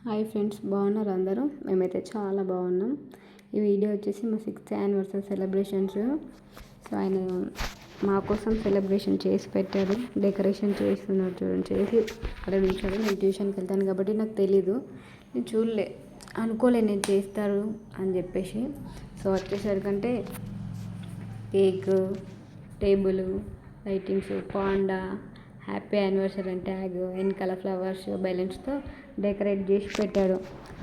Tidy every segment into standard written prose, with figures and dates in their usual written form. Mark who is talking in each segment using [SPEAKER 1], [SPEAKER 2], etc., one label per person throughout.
[SPEAKER 1] Hi friends, బాగున్నారు అందరూ? మేమైతే చాలా బాగున్నాం. ఈ వీడియో వచ్చేసి మా 6th యానివర్సరీ సెలబ్రేషన్స్. సో ఆయన మా కోసం సెలబ్రేషన్ చేసి పెట్టాడు, డెకరేషన్ చేస్తున్నాడు. చూడండి, చేసి అక్కడ నిలిచాడు. నేను ట్యూషన్కి వెళ్తాను కాబట్టి నాకు తెలీదు, నేను చూడలే, అనుకోలే నేను చేస్తారు అని చెప్పేసి. సో వచ్చేసరికంటే cake, table, lightings, panda, happy anniversary అని ట్యాగ్, వెనకాల ఫ్లవర్స్, బెలూన్స్తో డెకరేట్ చేసి పెట్టాడు.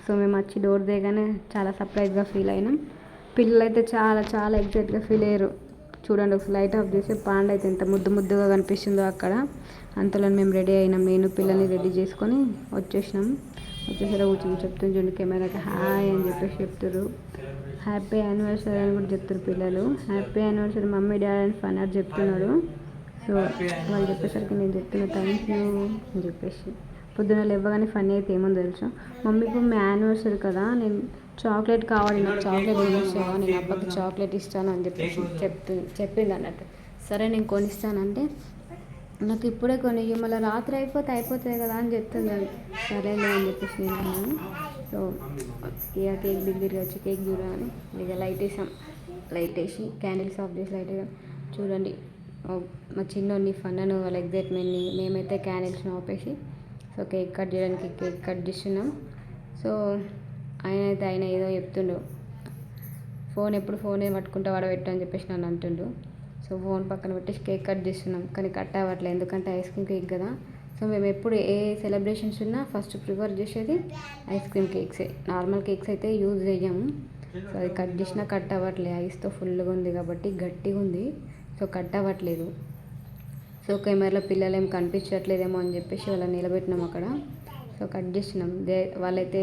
[SPEAKER 1] సో మేము వచ్చి డోర్ దిగానే చాలా సర్ప్రైజ్గా ఫీల్ అయినాం. పిల్లలు అయితే చాలా చాలా ఎగ్జైట్గా ఫీల్ అయ్యారు. చూడండి, ఒకసారి లైట్ ఆఫ్ చేసి పాండా అయితే ఎంత ముద్దు ముద్దుగా కనిపిస్తుందో అక్కడ. అంతలో మేము రెడీ అయినాం. నేను పిల్లల్ని రెడీ చేసుకొని వచ్చేసినాం. వచ్చేసరికి కూర్చొని చెప్తుంది, చూడండి కెమెరాకి హాయ్ అని చెప్పేసి చెప్తారు. హ్యాపీ యానివర్సరీ అని కూడా చెప్తారు పిల్లలు. హ్యాపీ యానివర్సరీ మమ్మీ డాడీ అని ఫన్ అని చెప్తున్నాడు. సో వాళ్ళు చెప్పేసరికి నేను చెప్తున్నా థ్యాంక్ యూ అని చెప్పేసి. పొద్దున్న లేవగానే ఫన్నీ అయితే ఏమో తెలుసు, మమ్మీకి మీ యానివర్సరీ కదా, నేను చాక్లెట్ కావాలి, నాకు చాక్లెట్ కొనిస్తావా, నేను అబ్బాకి చాక్లెట్ ఇస్తాను అని చెప్పేసి చెప్పింది అన్నట్టు. సరే నేను కొనిస్తానంటే, నాకు ఇప్పుడే కొని మళ్ళీ రాత్రి అయిపోతుంది కదా అని చెప్తుంది. సరేలే అని చెప్పేసి నేను అన్నాను. సో ఇక కేక్ దగ్గరికి వచ్చి కేక్ చూడగానే ఇక లైట్ వేసాం. లైట్ వేసి క్యాండిల్స్ ఆఫ్ చేసి లైట్ వేసాం. చూడండి, మా చిన్నోడిని ఫన్నను వాళ్ళ ఎగ్జైట్మెంట్ని మేమైతే క్యాండిల్స్ని ఆపేసి సో కేక్ కట్ చేయడానికి కేక్ కట్ చేస్తున్నాం. సో ఆయన ఏదో చెప్తుండు, ఎప్పుడు ఫోనే పట్టుకుంటా వాడబెట్టు అని చెప్పేసి నన్ను అంటుండు. సో ఫోన్ పక్కన పెట్టేసి కేక్ కట్ చేస్తున్నాం, కానీ కట్ అవ్వట్లేదు ఎందుకంటే ఐస్ క్రీమ్ కేక్ కదా. సో మేము ఎప్పుడు ఏ సెలబ్రేషన్స్ ఉన్నా ఫస్ట్ ప్రిఫర్ చేసేది ఐస్ క్రీమ్ కేక్సే. నార్మల్ కేక్స్ అయితే యూజ్ చేయము. సో అది కట్ చేసినా కట్ అవ్వట్లేదు, ఐస్తో ఫుల్గా ఉంది కాబట్టి గట్టిగా ఉంది. సో కట్ అవ్వట్లేదు. సో కెమెరాలో పిల్లలు ఏం కనిపించట్లేదేమో అని చెప్పేసి వాళ్ళని నిలబెట్టినాం అక్కడ. సో కట్ చేసినాం. వాళ్ళైతే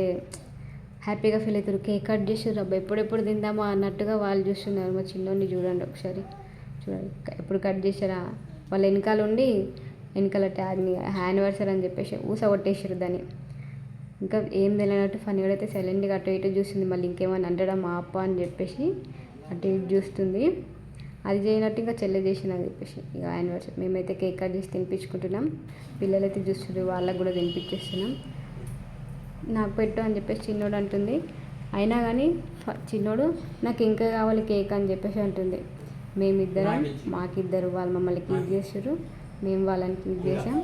[SPEAKER 1] హ్యాపీగా ఫీల్ అవుతారు. కేక్ కట్ చేసారు, అబ్బా ఎప్పుడెప్పుడు తిందామో అన్నట్టుగా వాళ్ళు చూస్తున్నారు. మా చిన్నోడిని చూడండి ఒకసారి, చూడండి ఎప్పుడు కట్ చేశారా. వాళ్ళ వెనకాల ట్యాగ్ని యానివర్సరీ అని చెప్పేసి కొట్టేసారు దాన్ని. ఇంకా ఏం తెలియనట్టు ఫన్నీగా అయితే సైలెంట్గా అటు ఇటు చూస్తుంది. మళ్ళీ ఇంకేమైనా అంటడం అప్ప అని చెప్పేసి అటు ఇటు చూస్తుంది. అది చేయనట్టు ఇంకా చెల్లె చేసిన అని చెప్పేసి ఇక యానివర్సరీ మేమైతే కేక్ కట్ చేసి తినిపించుకుంటున్నాం. పిల్లలైతే చూస్తున్నారు, వాళ్ళకు కూడా తినిపించేస్తున్నాం. నాకు పెట్టు అని చెప్పేసి చిన్నోడు అంటుంది. అయినా కానీ చిన్నోడు నాకు ఇంకా కావాలి కేక్ అని చెప్పేసి అంటుంది. మేమిద్దరం మాకిద్దరు వాళ్ళు మమ్మల్ని కీజ్ చేస్తారు, మేము వాళ్ళని కీజ్ చేసాం.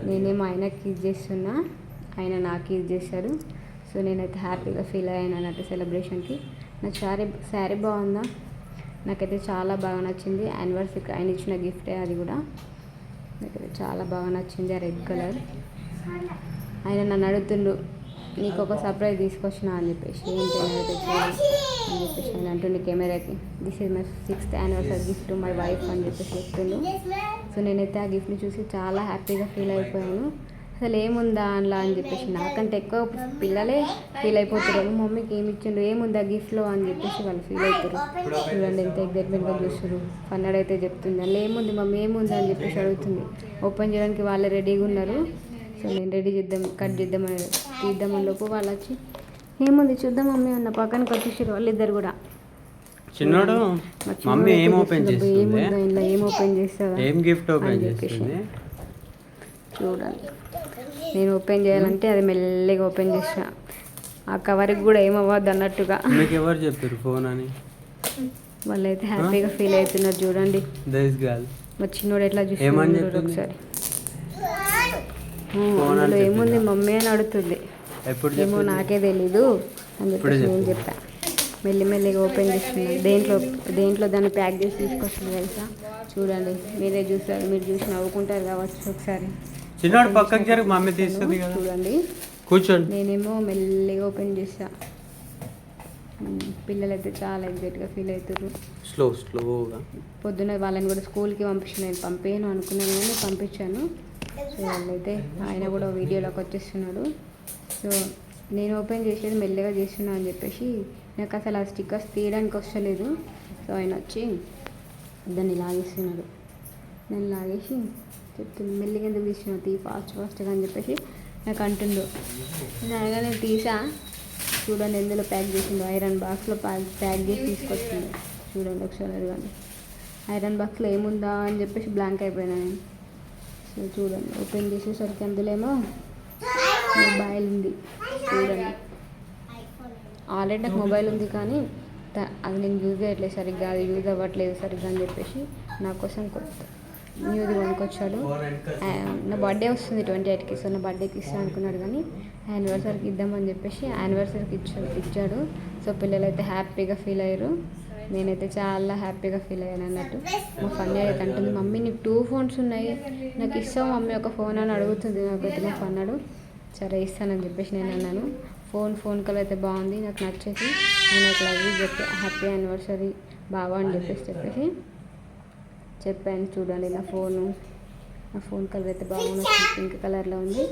[SPEAKER 1] నేనేమో ఆయనకి కీజ్ చేస్తున్నా, ఆయన నాకు కీజ్ చేశారు. సో నేనైతే హ్యాపీగా ఫీల్ అయ్యాను అన్నట్టు సెలబ్రేషన్కి. నాకు శారీ బాగుందా, నాకైతే చాలా బాగా నచ్చింది. యానివర్సరీకి ఆయన ఇచ్చిన గిఫ్టే అది కూడా. నాకైతే చాలా బాగా నచ్చింది ఆ రెడ్ కలర్. ఆయన నన్ను అడుగుతుండు, నీకు ఒక సర్ప్రైజ్ తీసుకొచ్చినా అని చెప్పేసి. ఏంటి తెచ్చాను అని చెప్పేసి ఆయన అంటుండే కెమెరాకి, this is my 6th anniversary gift to my wife అని చెప్పేసి చెప్తుండు. సో నేనైతే ఆ గిఫ్ట్ని చూసి చాలా హ్యాపీగా ఫీల్ అయిపోయాను. అసలు ఏముందా అందులో అని చెప్పేసి, నాకంటే ఎక్కువ పిల్లలే ఫీల్ అయిపోతారు, మమ్మీకి ఏమి ఇచ్చిండు, ఏముందా గిఫ్ట్లో అని చెప్పేసి వాళ్ళు ఫీల్ అవుతారు. చూడండి ఎంత ఎగ్జైట్మెంట్గా చూస్తారు. పన్నడైతే చెప్తుంది, అందులో ఏముంది మమ్మీ ఏముంది అని చెప్పేసి అడుగుతుంది. ఓపెన్ చేయడానికి వాళ్ళే రెడీగా ఉన్నారు. సో నేను రెడీ తీద్దామని లోపు వాళ్ళు వచ్చి ఏముంది చూద్దాం మమ్మీ అన్న పక్కనకి వచ్చేసారు వాళ్ళిద్దరు కూడా.
[SPEAKER 2] చిన్నోడు మమ్మీ ఏం ఓపెన్ చేస్తుంది,
[SPEAKER 1] ఏముందా ఇంట్లో ఏం ఓపెన్ చేస్తావా
[SPEAKER 2] ఏం గిఫ్ట్ ఓపెన్ చేస్తుంది
[SPEAKER 1] చూడాలి. నేను ఓపెన్ చేయాలంటే అది మెల్లగా ఓపెన్ చేసా, ఆ కవర్కి కూడా ఏమవ్వద్దు అన్నట్టుగా.
[SPEAKER 2] మీకు ఎవరు చెప్పారు ఫోన్ అని?
[SPEAKER 1] వాళ్ళైతే హ్యాపీగా ఫీల్ అవుతున్నారు. చూడండి మా చిన్నోడు ఎట్లా చూస్తున్నాడు ఒకసారి. అందులో ఏముంది మమ్మీ అని అడుగుతుంది. ఏమో నాకే తెలీదు అని చెప్పేసి నేను చెప్పా. మెల్లిమెల్లిగా ఓపెన్ చేస్తున్నాను. దేంట్లో దాన్ని ప్యాక్ చేసి తీసుకొస్తుంది తెలుసా. చూడండి, మీరే చూసారు, మీరు చూసి నవ్వుకుంటారు కావచ్చు. ఒకసారి
[SPEAKER 2] చిన్నోడు పక్కకి జరుగు, మమ్మీ తీసుకుంది కదా.
[SPEAKER 1] చూడండి,
[SPEAKER 2] కూర్చోండి.
[SPEAKER 1] నేనేమో మెల్లిగా ఓపెన్ చేసా. పిల్లలైతే చాలా ఎగ్జైట్గా ఫీల్ అవుతారు.
[SPEAKER 2] స్లోగా
[SPEAKER 1] పొద్దున్న వాళ్ళని కూడా స్కూల్కి పంపించాను. నేను పంపేయను అనుకున్నాను కానీ పంపించాను. సో వాళ్ళైతే ఆయన కూడా వీడియోలోకి వచ్చేస్తున్నాడు. సో నేను ఓపెన్ చేసేది మెల్లగా చేస్తున్నా అని చెప్పేసి నాకు అసలు ఆ స్టిక్కర్స్ తీయడానికి వస్తలేదు. సో ఆయన వచ్చి దాన్ని లాగేస్తున్నాడు. దాన్ని లాగేసి చెప్తుంది, మెల్లిగా ఎందుకు తీస్తున్నావు, తీ ఫాస్ట్గా అని చెప్పేసి నాకు అంటుండు. నేను తీసా. చూడండి ఎందులో ప్యాక్ చేసిండు, ఐరన్ బాక్స్లో ప్యాక్ చేసి తీసుకొచ్చిండు. చూడండి ఒకసారి అడగండి, ఐరన్ బాక్స్లో ఏముందా అని చెప్పేసి బ్లాంక్ అయిపోయినా నేను. సో చూడండి ఓపెన్ చేసేసరికి అందులో ఏమో మొబైల్ ఉంది. చూడండి ఆల్రెడీ నాకు మొబైల్ ఉంది కానీ అది నేను యూజ్ చేయట్లేదు సరిగ్గా, అది యూజ్ అవ్వట్లేదు సరిగ్గా అని చెప్పేసి నా కోసం కొత్త న్యూది కొనుక్కొచ్చాడు. నా బర్త్డే వస్తుంది 28కి, సో నా బర్త్డేకి ఇస్తాను అనుకున్నాడు కానీ యానివర్సరీకి ఇద్దామని చెప్పేసి యానివర్సరీకి ఇచ్చాడు. సో పిల్లలైతే హ్యాపీగా ఫీల్ అయ్యారు, నేనైతే చాలా హ్యాపీగా ఫీల్ అయ్యాను అన్నట్టు. మా ఫన్నీ అయితే అంటుంది, మమ్మీ నీకు 2 phones ఉన్నాయి, నాకు ఇస్తావు మమ్మీ ఒక ఫోన్ అని అడుగుతుంది నాకైతే. మా ఫన్నాడు సరే ఇస్తానని చెప్పేసి నేను అన్నాను. ఫోన్ కలర్ అయితే బాగుంది, నాకు నచ్చేసి ఆయన ఒక లవ్ చెప్పి హ్యాపీ యానివర్సరీ బావా అని చెప్పేసి చెప్పాను. చూడండి నా ఫోన్ కలర్ అయితే బాగుంది, పింక్ కలర్లో ఉంది.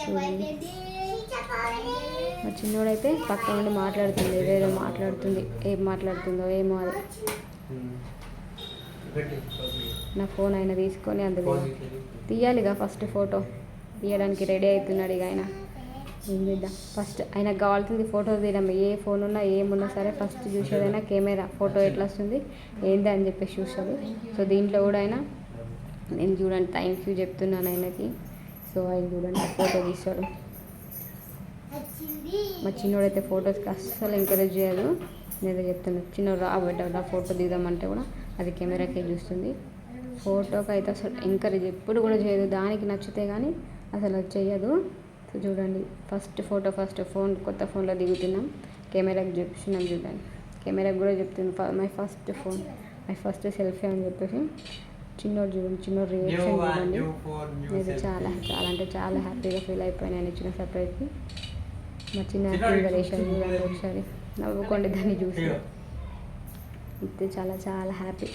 [SPEAKER 1] చూడండి మా చిన్నోడైతే పక్క నుండి మాట్లాడుతుంది, ఏదేదో మాట్లాడుతుంది, ఏం మాట్లాడుతుందో ఏమో. అది నా ఫోన్ ఆయన తీసుకొని అందులో తీయాలిగా ఫస్ట్ ఫోటో తీయడానికి రెడీ అవుతున్నాడు. ఇక ఆయన ఏం చేద్దాం, ఫస్ట్ ఆయనకు కావాల్సింది ఫోటో తీయడం. ఏ ఫోన్ ఉన్నా ఏమున్నా సరే ఫస్ట్ చూసేదైనా కెమెరా, ఫోటో ఎట్లా వస్తుంది ఏంది అని చెప్పేసి చూస్తాడు. సో దీంట్లో కూడా ఆయన నేను చూడండి థ్యాంక్ యూ చెప్తున్నాను ఆయనకి. సో ఆయన చూడండి ఫోటో తీస్తాడు. మా చిన్నోడైతే ఫొటోస్కి అస్సలు ఎంకరేజ్ చేయదు. నేనే చెప్తున్నాను చిన్నోడు రా ఫోటో దిగుదామంటే కూడా అది కెమెరాకే చూస్తుంది. ఫోటోకి అయితే అసలు ఎంకరేజ్ ఎప్పుడు కూడా చేయదు, దానికి నచ్చితే కానీ అసలు అది చేయదు. సో చూడండి ఫస్ట్ ఫోన్ కొత్త ఫోన్లో దిగుతున్నాం, కెమెరాకి చూపిస్తున్నాం. చూడండి కెమెరాకి కూడా చెప్తుంది మై ఫస్ట్ సెల్ఫీ అని చెప్పేసి. చిన్నోడు చూడండి, చిన్నోడు రియాక్షన్ చూడండి. నేను చాలా అంటే చాలా హ్యాపీగా ఫీల్ అయిపోయాను నేను ఇచ్చిన సర్ప్రైజ్కి. మా చిన్న రిలేషన్ చూడండి ఒకసారి, నవ్వుకోండి దాన్ని చూసి. అయితే చాలా హ్యాపీ.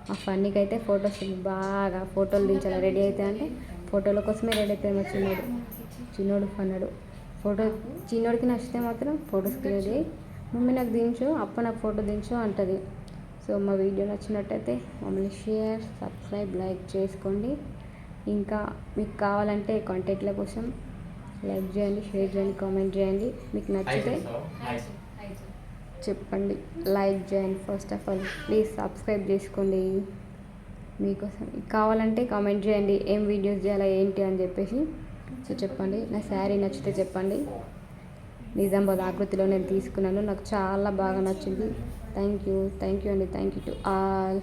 [SPEAKER 1] మా ఫన్నీకి అయితే ఫొటోస్ బాగా ఫోటోలు దించాలి, రెడీ అయితే అంటే ఫోటోల కోసమే రెడీ అవుతాయి. మా చిన్నోడు ఫన్నాడు చిన్నోడికి నచ్చితే మాత్రం ఫొటోస్కి రెడీ, మమ్మీ నాకు దించు నాకు ఫోటో దించు అంటుంది. సో మా వీడియో నచ్చినట్టయితే మమ్మల్ని షేర్, సబ్స్క్రైబ్, లైక్ చేసుకోండి. ఇంకా మీకు కావాలంటే కాంటాక్ట్ల కోసం లైక్ చేయండి, షేర్ చేయండి, కామెంట్ చేయండి. మీకు నచ్చితే చెప్పండి, లైక్ చేయండి. First of all please subscribe చేసుకోండి. మీకోసం కావాలంటే కామెంట్ చేయండి ఏం వీడియోస్ చేయాలా ఏంటి అని చెప్పేసి. సో చెప్పండి, నా శారీ నచ్చితే చెప్పండి. నిజామాబాద్ ఆకృతిలో నేను తీసుకున్నాను, నాకు చాలా బాగా నచ్చింది. థ్యాంక్ యూ అండి, థ్యాంక్ యూ టు ఆల్.